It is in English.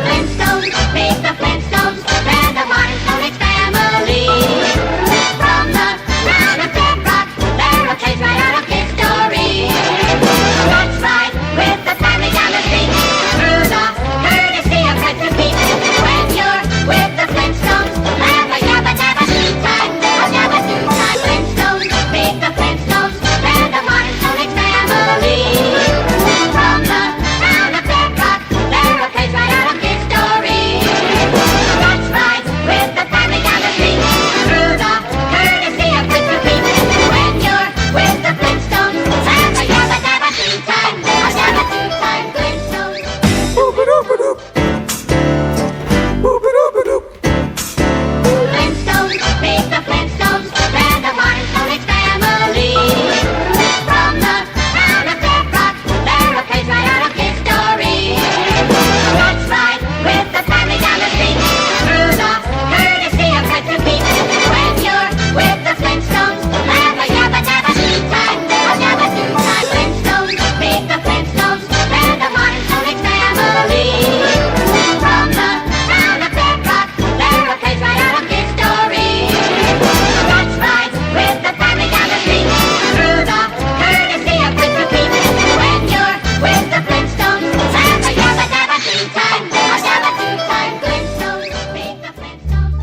Flintstones, meet the Flintstones, they're the modern Stone Age family. From the town of Bedrock, they're a page right out of history. Let's ride with the family down the street, through the courtesy of friends and feet. When you're with the Flintstones, have a yabba dabba do time, a yabba do time. Flintstones, meet the Flintstones, they're the modern Stone Age family. From the town of Bedrock, they're a page right out of history. Let's ride with the family down the street, through the courtesy of friends and feet. When you're with the Flintstones, have a yabba dabba do time, a yabba do time. Flintstones. Flintstones, meet the Flintstones, they're the modern Stone Age family. From the town of Bedrock, they're a page right out of history. Let's ride with the family down the street, through the courtesy of friends and feet. When you're with the Flintstones, have a yabba dabba do time, a yabba do time. Flintstones, meet the Flintstones, they're the modern Stone Age family. From the town of Bedrock, they're a page right out of history. Let's ride with the family down the street, through the courtesy of friends and feet. When you're with the Flintstones, have a yabba dabba do time, a yabba do time. Flintstones, meet the Flintstones.